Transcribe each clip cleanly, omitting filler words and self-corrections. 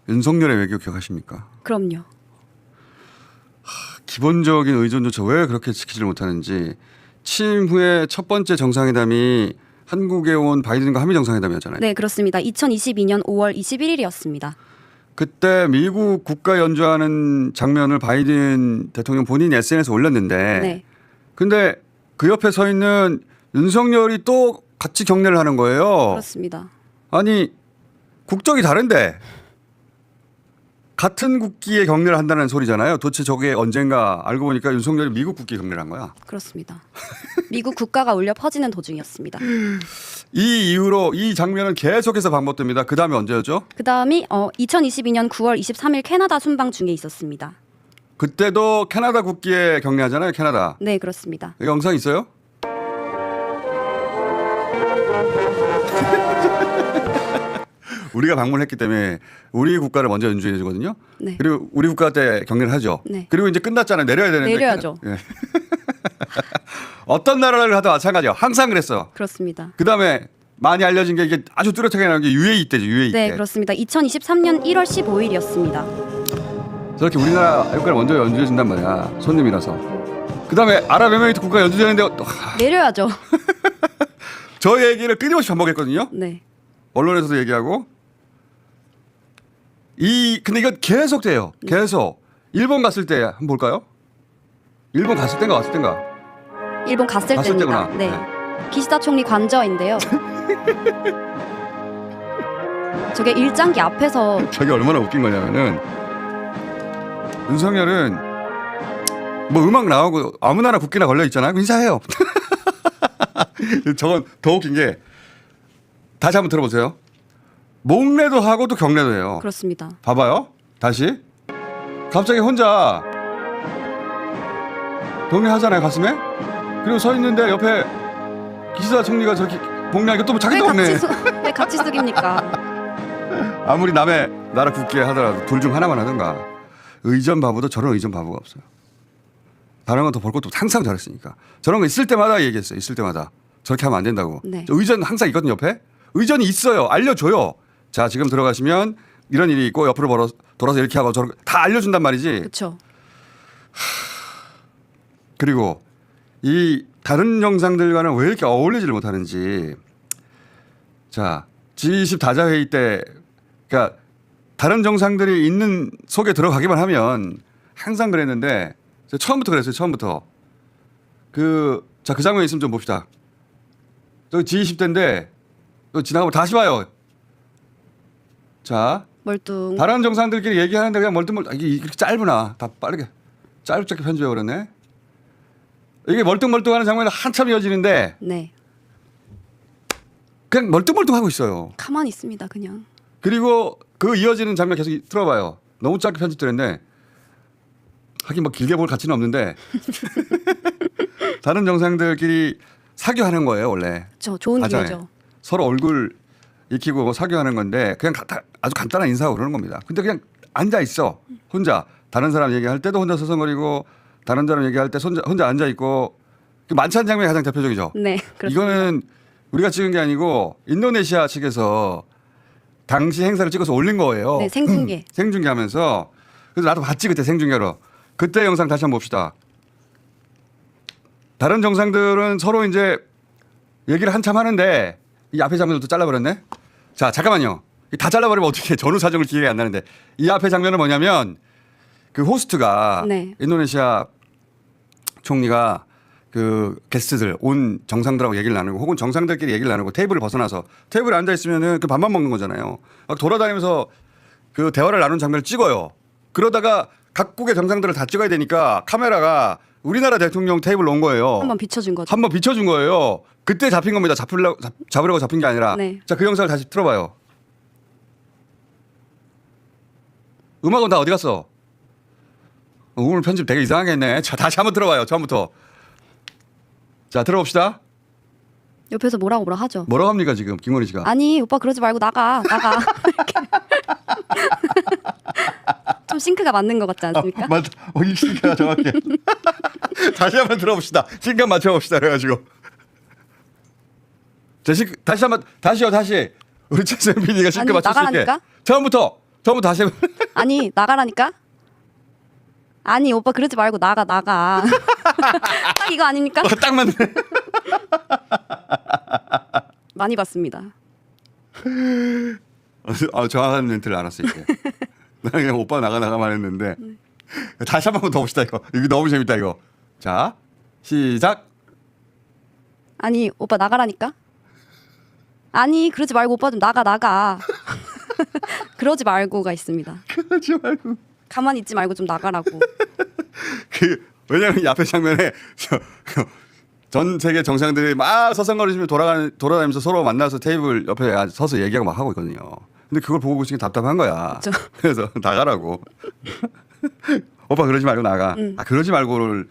윤석열의 외교 기억하십니까? 그럼요. 기본적인 의존조차 왜 그렇게 지키지를 못하는지. 취임 후에 첫 번째 정상회담이 한국에 온 바이든과 한미 정상회담이었잖아요. 네, 그렇습니다. 2022년 5월 21일이었습니다. 그때 미국 국가 연주하는 장면을 바이든 대통령 본인 SNS에 올렸는데 네. 근데 그 옆에 서 있는 윤석열이 또 같이 경례를 하는 거예요. 그렇습니다. 아니 국적이 다른데 같은 국기에 경례를 한다는 소리잖아요. 도대체 저게 언젠가 알고 보니까 윤석열이 미국 국기에 경례를 한 거야. 그렇습니다. 미국 국가가 울려 퍼지는 도중이었습니다. 이 이후로 이 장면은 계속해서 반복됩니다. 그 다음에 언제였죠? 그 다음이 2022년 9월 23일 캐나다 순방 중에 있었습니다. 그때도 캐나다 국기에 경례하잖아요. 캐나다. 네, 그렇습니다. 여기 영상 있어요? 우리가 방문했기 때문에 우리 국가를 먼저 연주해 주거든요. 네. 그리고 우리 국가 때 경례를 하죠. 네. 그리고 이제 끝났잖아요. 내려야 되는데. 내려야죠. 예. 어떤 나라를 하도 마찬가지요. 항상 그랬어. 그렇습니다. 그다음에 많이 알려진 게 이게 아주 뚜렷하게 나온 게 UAE 때죠. UAE 네, 때. 그렇습니다. 2023년 1월 15일이었습니다. 저렇게 우리나라 국가를 먼저 연주해 준단 말이야. 손님이라서. 그다음에 아랍에미리트 국가 연주되는데 내려야죠. 저 얘기를 끊임없이 반복했거든요. 네. 언론에서도 얘기하고. 근데 이건 계속 돼요. 계속. 일본 갔을 때 한번 볼까요? 일본 갔을 땐가 왔을 땐가? 일본 갔을 갔을 때입니다. 때구나. 네. 네. 기시다 총리 관저인데요. 저게 일장기 앞에서 저게 얼마나 웃긴 거냐면은 윤석열은 뭐 음악 나오고 아무 나라 국기나 걸려 있잖아요. 인사해요. 저건 더 웃긴 게 다시 한번 들어보세요. 목례도 하고 또 경례도 해요. 그렇습니다. 봐봐요. 다시. 갑자기 혼자 경례하잖아요. 가슴에. 그리고 서 있는데 옆에 기시다 총리가 저렇게 복례하니까 또 자기도 없네. 왜 같이 숙입니까? 아무리 남의 나라 국기에 하더라도 둘 중 하나만 하든가. 의전 바보도 저런 의전 바보가 없어요. 다른 건 더 볼 것도 항상 잘했으니까. 저런 거 있을 때마다 얘기했어요. 있을 때마다. 저렇게 하면 안 된다고. 네. 의전 항상 있거든요. 옆에. 의전이 있어요. 알려줘요. 자 지금 들어가시면 이런 일이 있고 옆으로 돌아서 이렇게 하고 저렇게 다 알려준단 말이지. 그렇죠. 그리고 이 다른 정상들과는 왜 이렇게 어울리지를 못하는지. 자 G20 다자회의 때 그러니까 다른 정상들이 있는 속에 들어가기만 하면 항상 그랬는데 처음부터 그랬어요. 처음부터. 그 장면이 있으면 좀 봅시다. 저기 G20 때인데 또 지나가면 다시 봐요. 자 멀뚱. 다른 정상들끼리 얘기하는데 그냥 멀뚱멀뚱 이게 이렇게 짧으나 다 빠르게 짧게 편집해 버렸네. 이게 멀뚱멀뚱하는 장면이 한참 이어지는데 네. 그냥 멀뚱멀뚱하고 있어요. 가만히 있습니다. 그냥. 그리고 그 이어지는 장면 계속 들어봐요. 너무 짧게 편집되는데 하긴 뭐 길게 볼 가치는 없는데 다른 정상들끼리 사교하는 거예요 원래. 저 좋은 맞아요. 기회죠. 서로 얼굴 익히고 뭐 사교하는 건데 그냥 아주 간단한 인사하고 그러는 겁니다. 근데 그냥 앉아 있어 혼자. 다른 사람 얘기할 때도 혼자 서성거리고 다른 사람 얘기할 때 혼자 앉아 있고 많지 않은 장면이 가장 대표적이죠. 네, 그렇습니다. 이거는 우리가 찍은 게 아니고 인도네시아 측에서 당시 행사를 찍어서 올린 거예요. 네, 생중계. 생중계하면서. 그래서 나도 봤지 그때 생중계로. 그때 영상 다시 한번 봅시다. 다른 정상들은 서로 이제 얘기를 한참 하는데 이 앞에 장면도 잘라버렸네. 자 잠깐만요. 다 잘라버리면 어떻게 전후 사정을 기억이 안 나는데 이 앞에 장면은 뭐냐면 그 호스트가 네. 인도네시아 총리가 그 게스트들 온 정상들하고 얘기를 나누고 혹은 정상들끼리 얘기를 나누고 테이블을 벗어나서 테이블에 앉아 있으면은 그 밥만 먹는 거잖아요. 막 돌아다니면서 그 대화를 나눈 장면을 찍어요. 그러다가 각국의 정상들을 다 찍어야 되니까 카메라가 우리나라 대통령 테이블로 온 거예요. 한번 비춰준 거죠. 한번 비춰준 거예요. 그때 잡힌 겁니다. 잡으려고 잡힌 게 아니라. 네. 자, 그 영상을 다시 틀어봐요. 음악은 다 어디 갔어? 오늘 편집 되게 이상하게 했네. 자, 다시 한번 들어봐요. 처음부터. 자, 들어봅시다. 옆에서 뭐라 하죠. 뭐라고 합니까 지금 김건희 씨가? 아니 오빠 그러지 말고 나가. 이렇게. 좀 싱크가 맞는 것 같지 않습니까? 맞다. 이 싱크가 정확해. 다시 한번 들어봅시다. 싱크 맞춰봅시다. 그래가지고. 자, 다시 한번 다시요. 다시. 우리 최선 PD가 싱크 아니, 맞출 수 있게. 나가라니까? 처음부터 처음부터 다시 해봐. 아니 나가라니까. 아니 오빠 그러지 말고 나가. 딱 이거 아닙니까? 딱 맞네. 많이 봤습니다. 정확한 멘트를 알았어 이제. 나는 그냥 오빠 나가만 했는데 다시 한 번 더 봅시다 이거. 이거 너무 재밌다 이거. 자 시작. 아니 오빠 나가라니까. 아니 그러지 말고 오빠 좀 나가. 그러지 말고가 있습니다. 그러지 말고. 가만히 있지 말고 좀 나가라고. 왜냐면 이 앞에 장면에 전 세계 정상들이 막 서성거리시며 돌아다니면서 서로 만나서 테이블 옆에 서서 얘기하고 막 하고 있거든요. 근데 그걸 보고 있으니 답답한 거야. 그쵸. 그래서 나가라고. 오빠 그러지 말고 나가. 그러지 말고를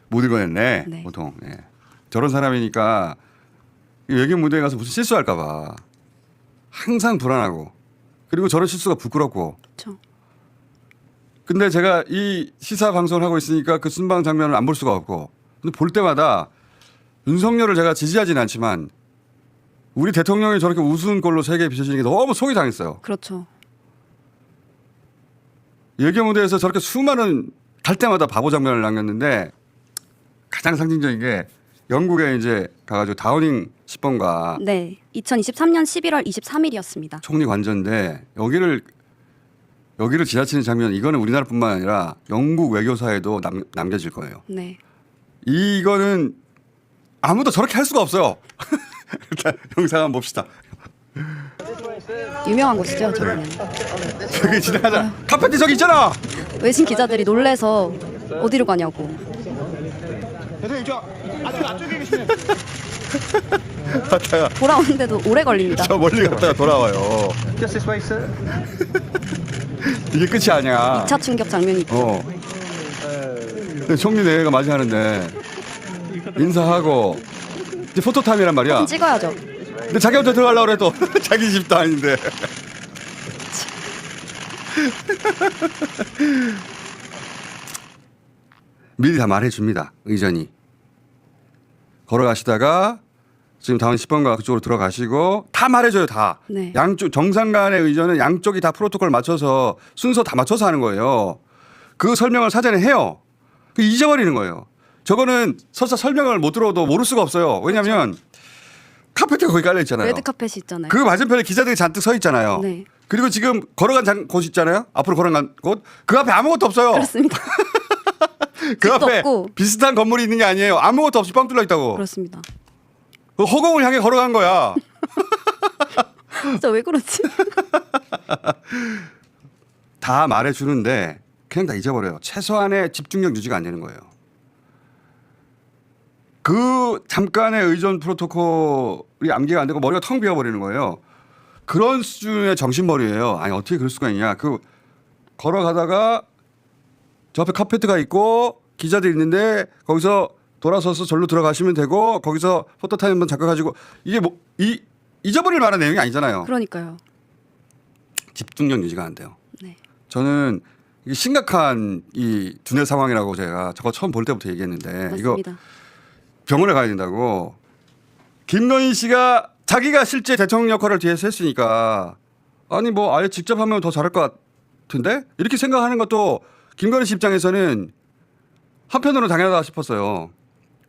못 읽어냈네. 네. 보통. 예. 저런 사람이니까 외교 무대에 가서 무슨 실수할까 봐 항상 불안하고 그리고 저런 실수가 부끄럽고. 그렇죠. 근데 제가 이 시사 방송을 하고 있으니까 그 순방 장면을 안 볼 수가 없고 근데 볼 때마다 윤석열을 제가 지지하지는 않지만 우리 대통령이 저렇게 우스운 꼴로 세계에 비춰지는 게 너무 속이 상했어요. 그렇죠. 외교 무대에서 저렇게 수많은 갈 때마다 바보 장면을 남겼는데 가장 상징적인 게 영국에 이제 가가지고 다우닝 10번가 네. 2023년 11월 23일이었습니다. 총리 관저인데 여기를 지나치는 장면 이거는 우리나라뿐만 아니라 영국 외교사에도 남겨질 거예요. 네. 이거는 아무도 저렇게 할 수가 없어요. 일단 영상 한번 봅시다. 유명한 곳이죠, 저는. 저기 지나가자. 카페트 저기 있잖아. 외신 기자들이 놀래서 어디로 가냐고. 대통령 저 안쪽에 계시네. 갔다가 돌아오는데도 오래 걸립니다. 저 멀리 갔다가 돌아와요. Just this way, sir. 이게 끝이 아니야. 2차 충격 장면이 있고. 근데 총리 내외가 맞이하는데 인사하고 이제 포토타임이란 말이야. 사진 찍어야죠. 근데 자기 혼자 들어가려고 그래 또. 자기 집도 아닌데. 미리 다 말해줍니다. 의전이. 걸어가시다가 지금 다운 10번가 그쪽으로 들어가시고 다 말해줘요. 다. 네. 양쪽 정상 간의 의전은 양쪽이 다 프로토콜 맞춰서 순서 다 맞춰서 하는 거예요. 그 설명을 사전에 해요. 잊어버리는 거예요. 저거는 설사 설명을 못 들어도 모를 수가 없어요. 왜냐하면 카페트가 거기 깔려 있잖아요. 레드 카펫이 있잖아요. 그 맞은편에 기자들이 잔뜩 서 있잖아요. 네. 그리고 지금 걸어간 곳 있잖아요. 앞으로 걸어간 곳. 그 앞에 아무것도 없어요. 그렇습니다. 그 집도 앞에 없고. 비슷한 건물이 있는 게 아니에요. 아무것도 없이 뻥 뚫려 있다고. 그렇습니다. 그 허공을 향해 걸어간 거야. 진짜 왜 그러지? 다 말해주는데 그냥 다 잊어버려요. 최소한의 집중력 유지가 안 되는 거예요. 그 잠깐의 의전 프로토콜이 암기가 안 되고 머리가 텅 비어버리는 거예요. 그런 수준의 정신머리예요. 아니 어떻게 그럴 수가 있냐. 그 걸어가다가 저 앞에 카페트가 있고 기자들이 있는데 거기서 돌아서서 절로 들어가시면 되고 거기서 포토타임 한번 잠깐 가지고 이게 뭐 잊어버릴 만한 내용이 아니잖아요. 그러니까요. 집중력 유지가 안 돼요. 네. 저는 이게 심각한 이 두뇌 상황이라고 제가 저거 처음 볼 때부터 얘기했는데 이거 맞습니다. 병원에 가야 된다고. 김건희 씨가 자기가 실제 대통령 역할을 뒤에서 했으니까 아니 뭐 아예 직접 하면 더 잘할 것 같은데 이렇게 생각하는 것도 김건희 씨 입장에서는 한편으로 당연하다 싶었어요.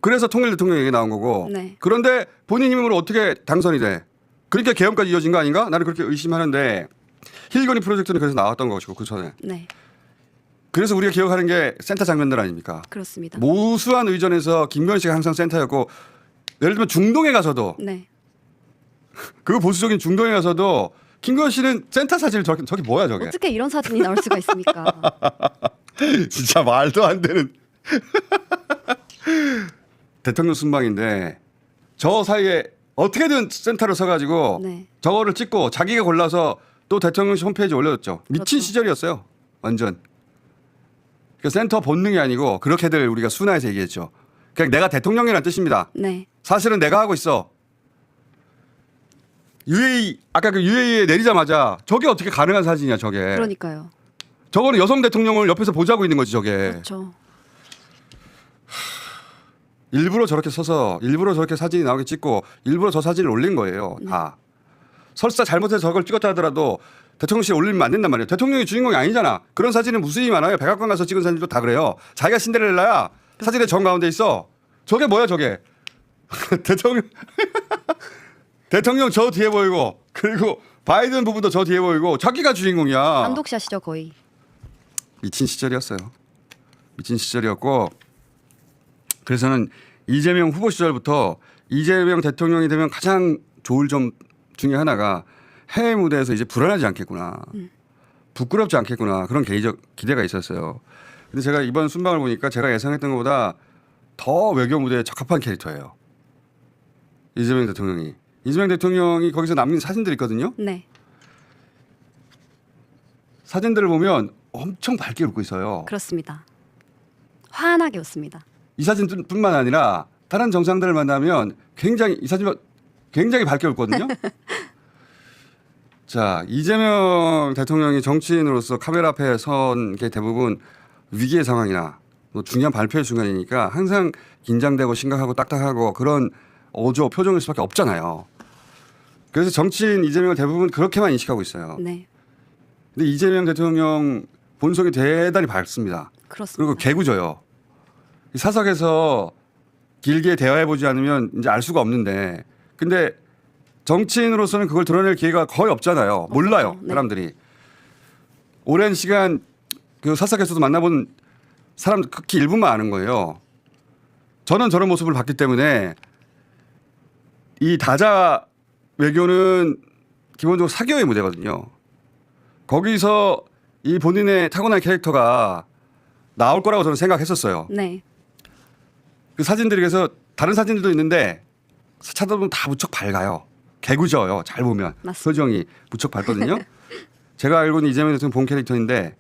그래서 통일 대통령 얘기 나온 거고. 네. 그런데 본인 힘으로 어떻게 당선이 돼? 그러니까 계엄까지 이어진 거 아닌가? 나는 그렇게 의심하는데 힐건이 프로젝트는 그래서 나왔던 것이고 그 전에. 네. 그래서 우리가 기억하는 게 센터 장면들 아닙니까? 그렇습니다. 무수한 의전에서 김건희 씨가 항상 센터였고 예를 들면 중동에 가서도 네. 그 보수적인 중동에 가서도 김건희 씨는 센터 사진을 저기 뭐야 저게. 어떻게 이런 사진이 나올 수가 있습니까? 진짜 말도 안 되는. 대통령 순방인데 저 사이에 어떻게든 센터를 서가지고 네. 저거를 찍고 자기가 골라서 또 대통령실 홈페이지에 올려줬죠. 미친 그렇죠. 시절이었어요. 완전. 그 센터 본능이 아니고 그렇게들 우리가 순화해서 얘기했죠. 그냥 내가 대통령이라는 뜻입니다. 네. 사실은 내가 하고 있어. UAE 아까 그 UAE에 내리자마자 저게 어떻게 가능한 사진이야 저게. 그러니까요. 저거는 여성 대통령을 옆에서 보자고 있는 거지 저게. 그렇죠. 일부러 저렇게 서서 일부러 저렇게 사진이 나오게 찍고 일부러 저 사진을 올린 거예요. 다. 설사 잘못해서 저걸 찍었다 하더라도 대통령실에 올리면 안 된단 말이에요. 대통령이 주인공이 아니잖아. 그런 사진은 무수히 많아요. 백악관 가서 찍은 사진도 다 그래요. 자기가 신데렐라야. 사진의 정 가운데 있어. 저게 뭐야 저게. 대통령 저 뒤에 보이고 그리고 바이든 부부도 저 뒤에 보이고 자기가 주인공이야. 단독샷이죠 거의. 미친 시절이었어요. 미친 시절이었고 그래서는 이재명 후보 시절부터 이재명 대통령이 되면 가장 좋을 점 중에 하나가 해외 무대에서 이제 불안하지 않겠구나. 부끄럽지 않겠구나. 그런 개인적 기대가 있었어요. 근데 제가 이번 순방을 보니까 제가 예상했던 것보다 더 외교 무대에 적합한 캐릭터예요. 이재명 대통령이. 이재명 대통령이 거기서 남긴 사진들이 있거든요. 네. 사진들을 보면 엄청 밝게 웃고 있어요. 그렇습니다. 환하게 웃습니다. 이 사진뿐만 아니라 다른 정상들을 만나면 굉장히 이 사진 굉장히 밝게 웃거든요. 자, 이재명 대통령이 정치인으로서 카메라 앞에 선 게 대부분 위기의 상황이나 뭐 중요한 발표의 순간이니까 항상 긴장되고 심각하고 딱딱하고 그런 어조 표정일 수밖에 없잖아요. 그래서 정치인 이재명을 대부분 그렇게만 인식하고 있어요. 네. 근데 이재명 대통령 본성이 대단히 밝습니다. 그렇습니다. 그리고 개구져요. 사석에서 길게 대화해보지 않으면 이제 알 수가 없는데 근데 정치인으로서는 그걸 드러낼 기회가 거의 없잖아요. 몰라요. 네. 사람들이. 오랜 시간 그 사석에서도 만나본 사람 극히 일부만 아는 거예요. 저는 저런 모습을 봤기 때문에 이 다자 외교는 기본적으로 사교의 무대거든요. 거기서 이 본인의 타고난 캐릭터가 나올 거라고 저는 생각했었어요. 네. 그 사진들이 그래서 다른 사진들도 있는데 찾아보면 다 무척 밝아요. 개구져요. 잘 보면. 맞습니다. 표정이 무척 밝거든요. 제가 알고는 이재명 대통령 본 캐릭터인데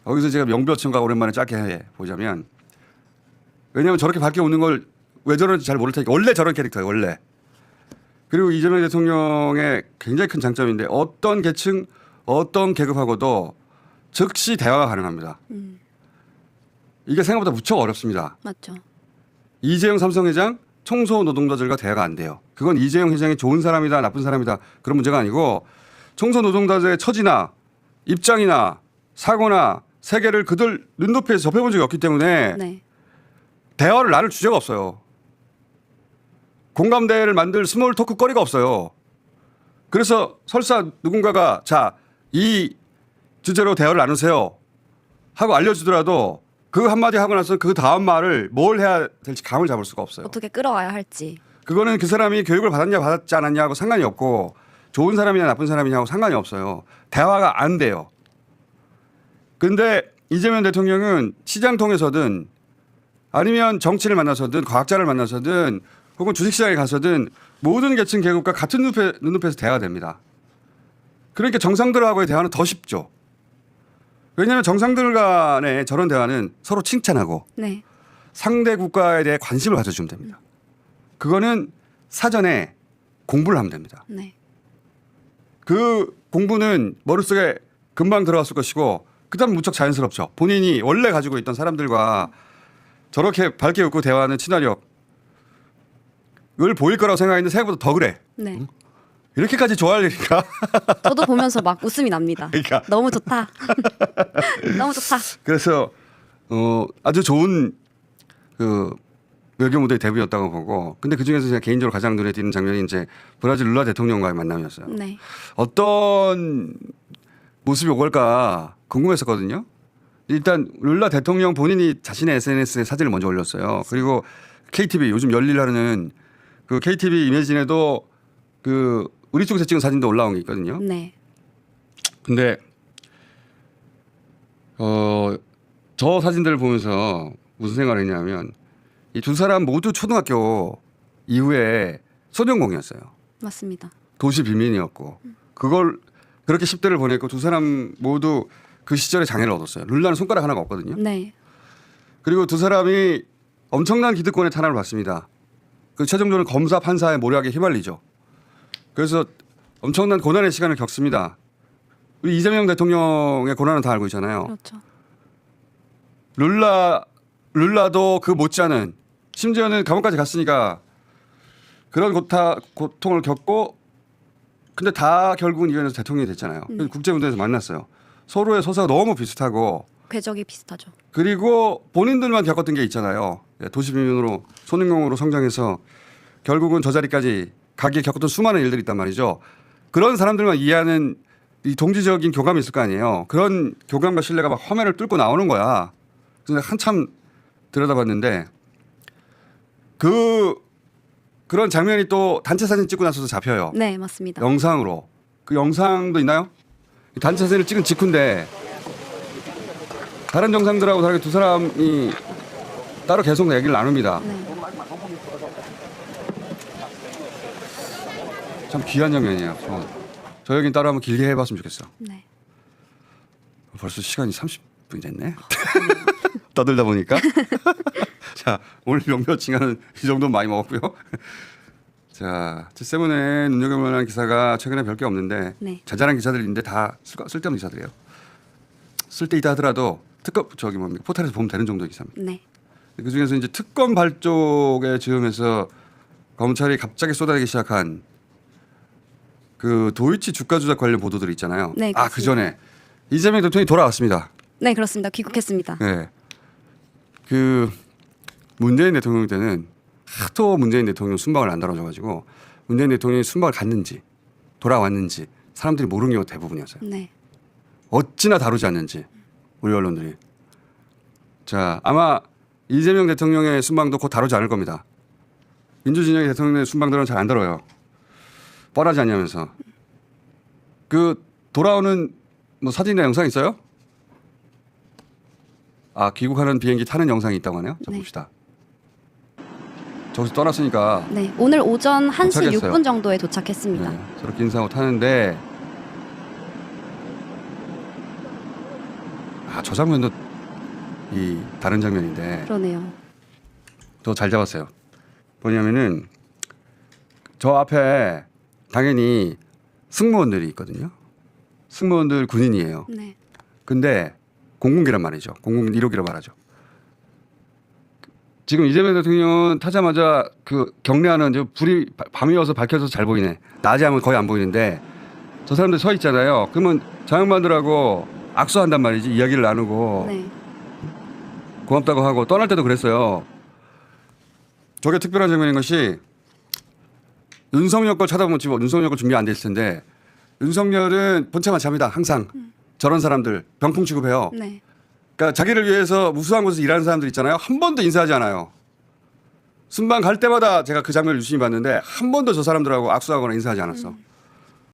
여기서 제가 명배어천가 오랜만에 짧게 해보자면 왜냐하면 저렇게 밝게 웃는 걸 왜 저런지 잘 모를 테니까 원래 저런 캐릭터예요. 원래. 그리고 이재명 대통령의 굉장히 큰 장점인데 어떤 계층 어떤 계급하고도 즉시 대화가 가능합니다. 이게 생각보다 무척 어렵습니다. 맞죠. 이재용 삼성회장 청소 노동자들과 대화가 안 돼요. 그건 이재용 회장이 좋은 사람이다 나쁜 사람이다 그런 문제가 아니고 청소 노동자들의 처지나 입장이나 사고나 세계를 그들 눈높이에서 접해본 적이 없기 때문에 네. 대화를 나눌 주제가 없어요. 공감대를 만들 스몰 토크 거리가 없어요. 그래서 설사 누군가가 자, 이 주제로 대화를 나누세요 하고 알려주더라도 그 한마디 하고 나서 그 다음 말을 뭘 해야 될지 감을 잡을 수가 없어요. 어떻게 끌어와야 할지. 그거는 그 사람이 교육을 받았냐 받았지 않았냐하고 상관이 없고 좋은 사람이냐 나쁜 사람이냐하고 상관이 없어요. 대화가 안 돼요. 근데 이재명 대통령은 시장 통해서든 아니면 정치를 만나서든 과학자를 만나서든 혹은 주식시장에 가서든 모든 계층 계급과 같은 눈높이에서 대화가 됩니다. 그러니까 정상들하고의 대화는 더 쉽죠. 왜냐하면 정상들 간의 저런 대화는 서로 칭찬하고 네. 상대 국가에 대해 관심을 가져주면 됩니다. 그거는 사전에 공부를 하면 됩니다. 네. 그 공부는 머릿속에 금방 들어갔을 것이고 그다음 무척 자연스럽죠. 본인이 원래 가지고 있던 사람들과 저렇게 밝게 웃고 대화하는 친화력을 보일 거라고 생각했는데 생각보다 더 그래. 네. 이렇게까지 좋아할 일인가? 저도 보면서 막 웃음이 납니다. 그러니까. 너무 좋다. 너무 좋다. 그래서 아주 좋은 그 외교 무대 데뷔였다고 보고 근데 그중에서 제가 개인적으로 가장 눈에 띄는 장면이 이제 브라질 룰라 대통령과의 만남이었어요. 네. 어떤 모습이 올까 궁금했었거든요. 일단 룰라 대통령 본인이 자신의 SNS에 사진을 먼저 올렸어요. 그리고 KTV 요즘 열일하는 그 KTV 이미진에도 그 우리 쪽에서 찍은 사진도 올라온 게 있거든요. 네. 근데 저 사진들을 보면서 무슨 생각을 했냐면 이 두 사람 모두 초등학교 이후에 소년공이었어요. 맞습니다. 도시 비민이었고 그걸 그렇게 10대를 보냈고 두 사람 모두 그 시절에 장애를 얻었어요. 룰라는 손가락 하나가 없거든요. 네. 그리고 두 사람이 엄청난 기득권의 탄압을 받습니다. 그 최종적으로 검사 판사의 모략에 휘말리죠. 그래서 엄청난 고난의 시간을 겪습니다. 우리 이재명 대통령의 고난은 다 알고 있잖아요. 그렇죠. 룰라도 그 못지않은 심지어는 감옥까지 갔으니까 그런 고통을 겪고 근데 다 결국은 이 위원회에서 대통령이 됐잖아요. 국제무대에서 만났어요. 서로의 서사가 너무 비슷하고 궤적이 비슷하죠. 그리고 본인들만 겪었던 게 있잖아요. 도시민으로 소년공으로 성장해서 결국은 저 자리까지 가기에 겪었던 수많은 일들이 있단 말이죠. 그런 사람들만 이해하는 이 동지적인 교감이 있을 거 아니에요. 그런 교감과 신뢰가 막 화면을 뚫고 나오는 거야. 그래서 내가 한참 들여다봤는데 그런 장면이 또 단체 사진 찍고 나서도 잡혀요. 네, 맞습니다. 영상으로. 그 영상도 있나요? 단체 사진을 찍은 직후인데 다른 정상들하고 다르게 두 사람이 따로 계속 얘기를 나눕니다. 네. 참 귀한 장면이에요. 저 얘기는 따로 한번 길게 해봤으면 좋겠어. 네. 벌써 시간이 30분이 됐네. 떠들다 보니까. 자, 오늘 명표칭하는 이 정도 많이 먹었고요. 자, G7에 눈여겨볼 만한 기사가 최근에 별 게 없는데 네. 자잘한 기사들인데 다 쓸데없는 기사들이에요. 쓸데있다 하더라도 특검 저기 뭡니까 포털에서 보면 되는 정도의 기사입니다. 네. 그 중에서 이제 특검 발족에 즈음해서 검찰이 갑자기 쏟아내기 시작한 그 도이치 주가 조작 관련 보도들 있잖아요. 네, 아, 그 전에 이재명 대통령이 돌아왔습니다. 네, 그렇습니다. 귀국했습니다. 네. 그 문재인 대통령 때는 하도 문재인 대통령 순방을 안 다뤄줘가지고 문재인 대통령이 순방을 갔는지 돌아왔는지 사람들이 모르는 경우가 대부분이었어요. 네. 어찌나 다루지 않는지 우리 언론들이. 자, 아마 이재명 대통령의 순방도 곧 다루지 않을 겁니다. 민주진영의 대통령의 순방들은 잘 안 다뤄요. 뻔하지 않냐면서. 그 돌아오는 뭐 사진이나 영상 있어요? 아, 귀국하는 비행기 타는 영상이 있다고 하네요. 자, 네. 봅시다. 저기서 떠났으니까 네. 오늘 오전 1시 도착했어요. 6분 정도에 도착했습니다. 네, 저렇게 인사하고 타는데 아, 저 장면도 이 다른 장면인데 그러네요. 저 잘 잡았어요. 뭐냐면은 저 앞에 당연히 승무원들이 있거든요. 승무원들 군인이에요. 네. 근데 공군기란 말이죠. 공군 1호기로 말하죠. 지금 이재명 대통령은 타자마자 그 경례하는 이제 불이 밤이어서 밝혀서 잘 보이네. 낮에 하면 거의 안 보이는데 저 사람들 서 있잖아요. 그러면 장관들하고 악수한단 말이지. 이야기를 나누고 네. 고맙다고 하고 떠날 때도 그랬어요. 저게 특별한 장면인 것이 윤석열 걸 찾아보면 지금 윤석열 거 준비 안 돼 있을 텐데 윤석열은 본체만참이다. 항상 저런 사람들 병풍 취급해요. 네. 그러니까 자기를 위해서 무수한 곳에서 일하는 사람들 있잖아요. 한 번도 인사하지 않아요. 순방 갈 때마다 제가 그 장면을 유심히 봤는데 한 번도 저 사람들하고 악수하거나 인사하지 않았어.